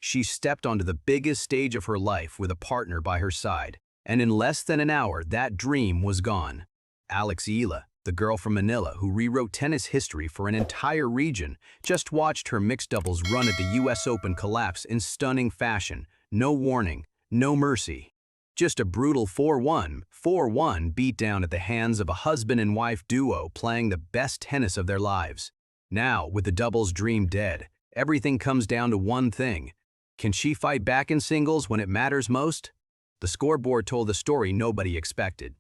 she stepped onto the biggest stage of her life with a partner by her side. And in less than an hour, that dream was gone. Eala, the girl from Manila who rewrote tennis history for an entire region, just watched her mixed doubles run at the US Open collapse in stunning fashion. No warning, no mercy. Just a brutal 4-1 beatdown at the hands of a husband and wife duo playing the best tennis of their lives. Now, with the doubles dream dead, everything comes down to one thing. Can she fight back in singles when it matters most? The scoreboard told the story nobody expected.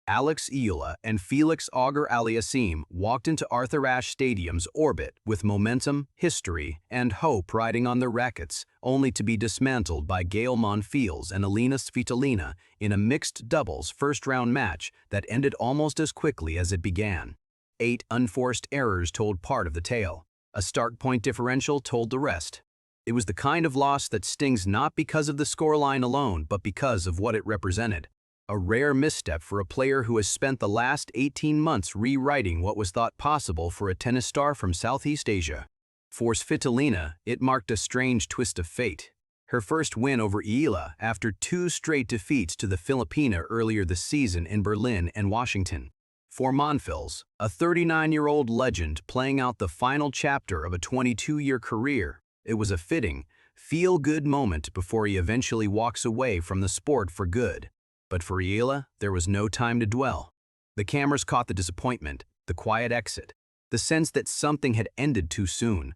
Eala and Felix Auger-Aliassime walked into Arthur Ashe Stadium's orbit with momentum, history, and hope riding on their rackets, only to be dismantled by Gaël Monfils and Elina Svitolina in a mixed doubles first-round match that ended almost as quickly as it began. 8 unforced errors told part of the tale. A stark point differential told the rest. It was the kind of loss that stings not because of the scoreline alone, but because of what it represented. A rare misstep for a player who has spent the last 18 months rewriting what was thought possible for a tennis star from Southeast Asia. For Svitolina, it marked a strange twist of fate. Her first win over Eala after 2 straight defeats to the Filipina earlier this season in Berlin and Washington. For Monfils, a 39-year-old legend playing out the final chapter of a 22-year career, it was a fitting, feel-good moment before he eventually walks away from the sport for good. But for Eala, there was no time to dwell. The cameras caught the disappointment, the quiet exit, the sense that something had ended too soon.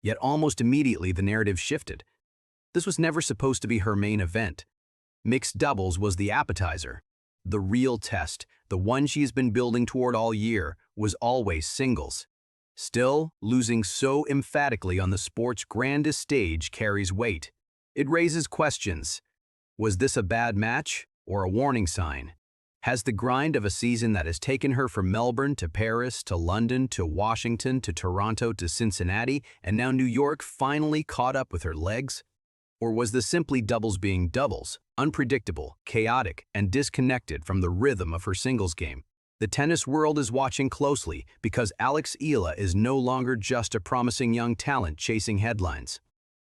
Yet almost immediately the narrative shifted. This was never supposed to be her main event. Mixed doubles was the appetizer. The real test, the one she's been building toward all year, was always singles. Still, losing so emphatically on the sport's grandest stage carries weight. It raises questions. Was this a bad match? Or a warning sign? Has the grind of a season that has taken her from Melbourne to Paris to London to Washington to Toronto to Cincinnati and now New York finally caught up with her legs? Or was this simply doubles being doubles, unpredictable, chaotic, and disconnected from the rhythm of her singles game? The tennis world is watching closely because Eala is no longer just a promising young talent chasing headlines.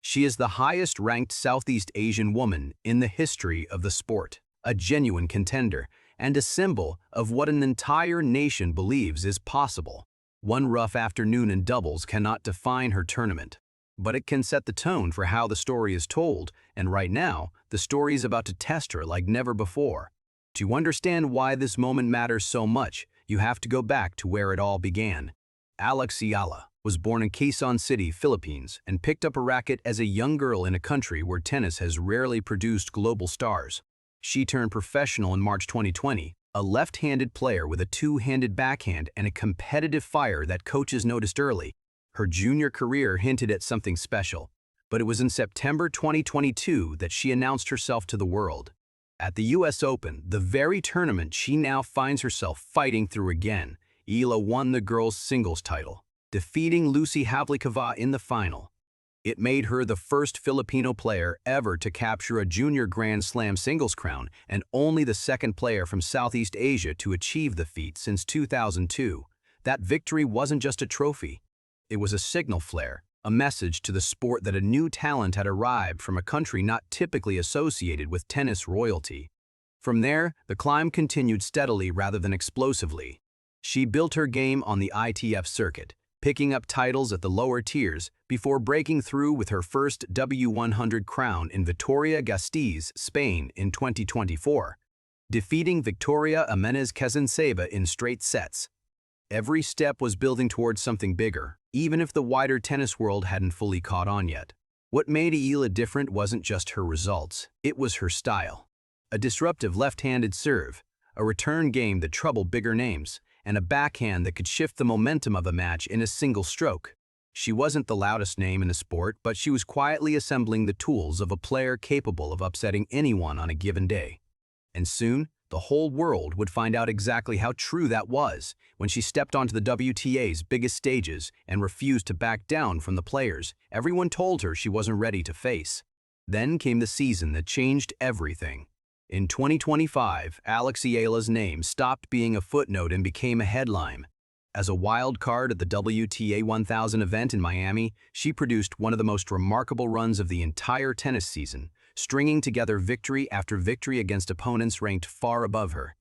She is the highest-ranked Southeast Asian woman in the history of the sport. A genuine contender, and a symbol of what an entire nation believes is possible. One rough afternoon in doubles cannot define her tournament, but it can set the tone for how the story is told, and right now, the story is about to test her like never before. To understand why this moment matters so much, you have to go back to where it all began. Eala was born in Quezon City, Philippines, and picked up a racket as a young girl in a country where tennis has rarely produced global stars. She turned professional in March 2020, a left-handed player with a two-handed backhand and a competitive fire that coaches noticed early. Her junior career hinted at something special, but it was in September 2022 that she announced herself to the world. At the US Open, the very tournament she now finds herself fighting through again, Eala won the girls' singles title, defeating Lucy Havlicova in the final. It made her the first Filipino player ever to capture a junior Grand Slam singles crown and only the second player from Southeast Asia to achieve the feat since 2002. That victory wasn't just a trophy. It was a signal flare, a message to the sport that a new talent had arrived from a country not typically associated with tennis royalty. From there, the climb continued steadily rather than explosively. She built her game on the ITF circuit, picking up titles at the lower tiers before breaking through with her first W100 crown in Vitoria-Gasteiz, Spain in 2024, defeating Victoria Jimenez-Casanseva in straight sets. Every step was building towards something bigger, even if the wider tennis world hadn't fully caught on yet. What made Eala different wasn't just her results, it was her style. A disruptive left-handed serve, a return game that troubled bigger names, and a backhand that could shift the momentum of a match in a single stroke. She wasn't the loudest name in the sport, but she was quietly assembling the tools of a player capable of upsetting anyone on a given day. And soon, the whole world would find out exactly how true that was when she stepped onto the WTA's biggest stages and refused to back down from the players everyone told her she wasn't ready to face. Then came the season that changed everything. In 2025, Eala's name stopped being a footnote and became a headline. As a wild card at the WTA 1000 event in Miami, she produced one of the most remarkable runs of the entire tennis season, stringing together victory after victory against opponents ranked far above her.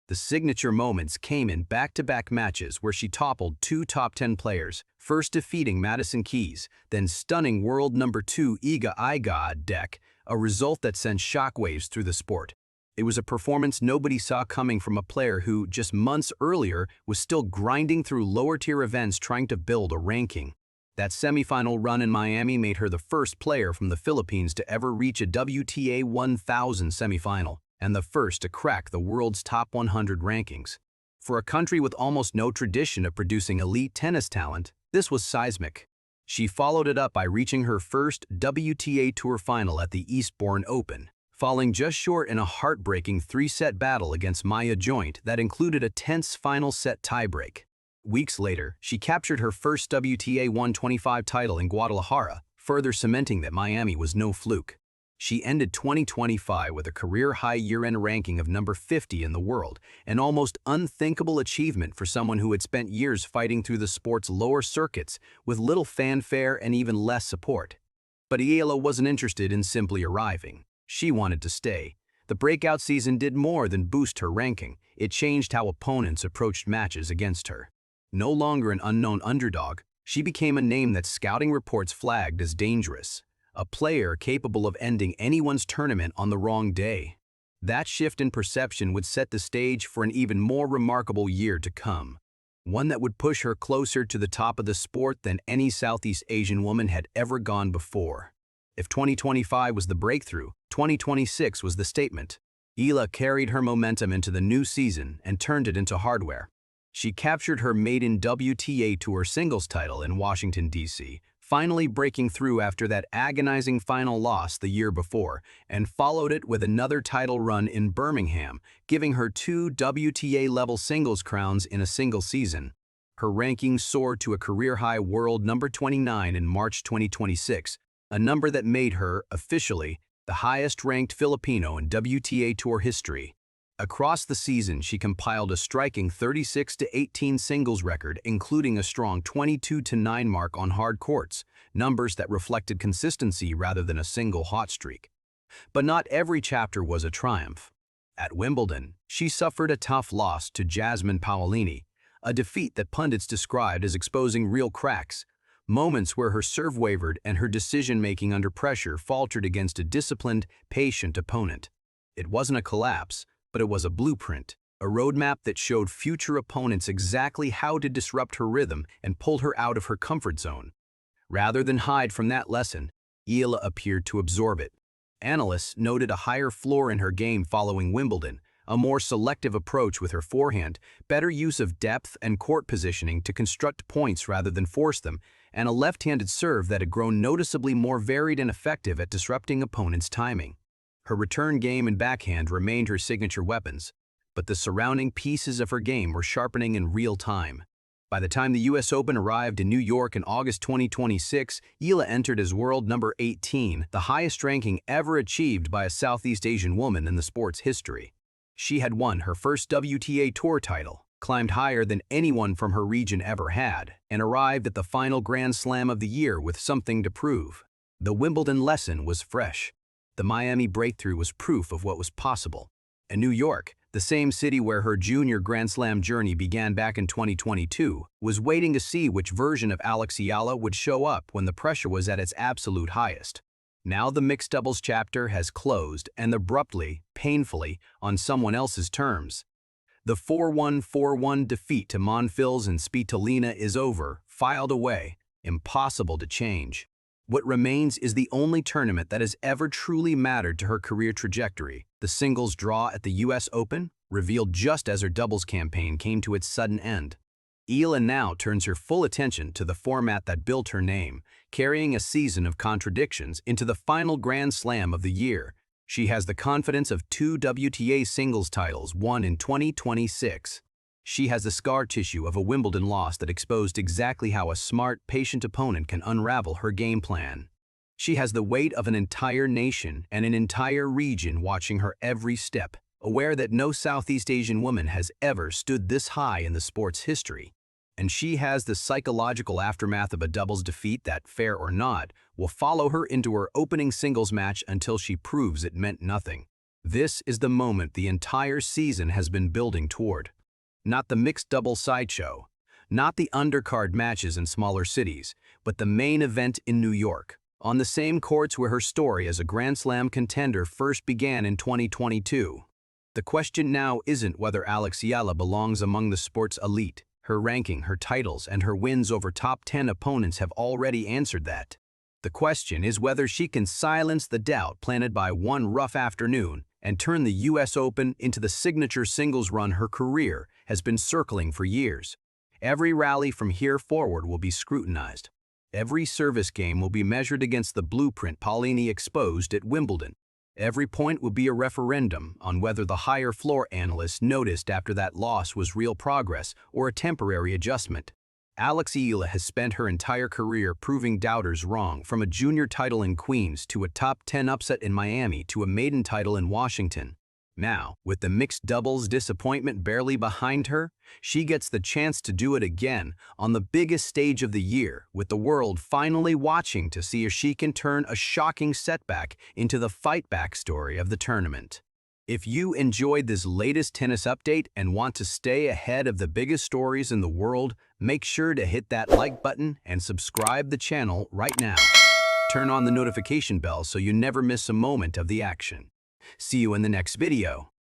The signature moments came in back-to-back matches where she toppled two top 10 players, first defeating Madison Keys, then stunning world number 2 Iga Swiatek, a result that sent shockwaves through the sport. It was a performance nobody saw coming from a player who, just months earlier, was still grinding through lower-tier events trying to build a ranking. That semifinal run in Miami made her the first player from the Philippines to ever reach a WTA 1000 semifinal, and the first to crack the world's top 100 rankings. For a country with almost no tradition of producing elite tennis talent, this was seismic. She followed it up by reaching her first WTA Tour final at the Eastbourne Open, falling just short in a heartbreaking 3-set battle against Maya Joint that included a tense final set tiebreak. Weeks later, she captured her first WTA 125 title in Guadalajara, further cementing that Miami was no fluke. She ended 2025 with a career-high year-end ranking of number 50 in the world, an almost unthinkable achievement for someone who had spent years fighting through the sport's lower circuits with little fanfare and even less support. But Eala wasn't interested in simply arriving. She wanted to stay. The breakout season did more than boost her ranking. It changed how opponents approached matches against her. No longer an unknown underdog, she became a name that scouting reports flagged as dangerous, a player capable of ending anyone's tournament on the wrong day. That shift in perception would set the stage for an even more remarkable year to come, one that would push her closer to the top of the sport than any Southeast Asian woman had ever gone before. If 2025 was the breakthrough, 2026 was the statement. Eala carried her momentum into the new season and turned it into hardware. She captured her maiden WTA Tour singles title in Washington, D.C., finally breaking through after that agonizing final loss the year before, and followed it with another title run in Birmingham, giving her 2 WTA-level singles crowns in a single season. Her ranking soared to a career-high world number 29 in March 2026, a number that made her, officially, the highest-ranked Filipino in WTA Tour history. Across the season, she compiled a striking 36-18 singles record, including a strong 22-9 mark on hard courts, numbers that reflected consistency rather than a single hot streak. But not every chapter was a triumph. At Wimbledon, she suffered a tough loss to Jasmine Paolini, a defeat that pundits described as exposing real cracks, moments where her serve wavered and her decision-making under pressure faltered against a disciplined, patient opponent. It wasn't a collapse, but it was a blueprint, a roadmap that showed future opponents exactly how to disrupt her rhythm and pull her out of her comfort zone. Rather than hide from that lesson, Eala appeared to absorb it. Analysts noted a higher floor in her game following Wimbledon, a more selective approach with her forehand, better use of depth and court positioning to construct points rather than force them, and a left-handed serve that had grown noticeably more varied and effective at disrupting opponents' timing. Her return game and backhand remained her signature weapons, but the surrounding pieces of her game were sharpening in real time. By the time the U.S. Open arrived in New York in August 2026, Eala entered as world number 18, the highest ranking ever achieved by a Southeast Asian woman in the sport's history. She had won her first WTA Tour title, climbed higher than anyone from her region ever had, and arrived at the final Grand Slam of the year with something to prove. The Wimbledon lesson was fresh. The Miami breakthrough was proof of what was possible. And New York, the same city where her junior Grand Slam journey began back in 2022, was waiting to see which version of Alex Eala would show up when the pressure was at its absolute highest. Now the mixed doubles chapter has closed, and abruptly, painfully, on someone else's terms. The 4-1-4-1 defeat to Monfils and Svitolina is over, filed away, impossible to change. What remains is the only tournament that has ever truly mattered to her career trajectory, the singles draw at the U.S. Open, revealed just as her doubles campaign came to its sudden end. Eala now turns her full attention to the format that built her name, carrying a season of contradictions into the final Grand Slam of the year. She has the confidence of 2 WTA singles titles won in 2026. She has the scar tissue of a Wimbledon loss that exposed exactly how a smart, patient opponent can unravel her game plan. She has the weight of an entire nation and an entire region watching her every step, aware that no Southeast Asian woman has ever stood this high in the sport's history. and she has the psychological aftermath of a doubles defeat that, fair or not, will follow her into her opening singles match until she proves it meant nothing. This is the moment the entire season has been building toward. Not the mixed doubles sideshow, not the undercard matches in smaller cities, but the main event in New York, on the same courts where her story as a Grand Slam contender first began in 2022. The question now isn't whether Eala belongs among the sport's elite. Her ranking, her titles, and her wins over top 10 opponents have already answered that. The question is whether she can silence the doubt planted by one rough afternoon and turn the US Open into the signature singles run her career has been circling for years. Every rally from here forward will be scrutinized. Every service game will be measured against the blueprint Paulini exposed at Wimbledon. Every point will be a referendum on whether the higher floor analysts noticed after that loss was real progress or a temporary adjustment. Eala has spent her entire career proving doubters wrong, from a junior title in Queens to a top 10 upset in Miami to a maiden title in Washington. Now, with the mixed doubles disappointment barely behind her, she gets the chance to do it again on the biggest stage of the year, with the world finally watching to see if she can turn a shocking setback into the fight-back story of the tournament. If you enjoyed this latest tennis update and want to stay ahead of the biggest stories in the world, make sure to hit that like button and subscribe the channel right now. Turn on the notification bell so you never miss a moment of the action. See you in the next video.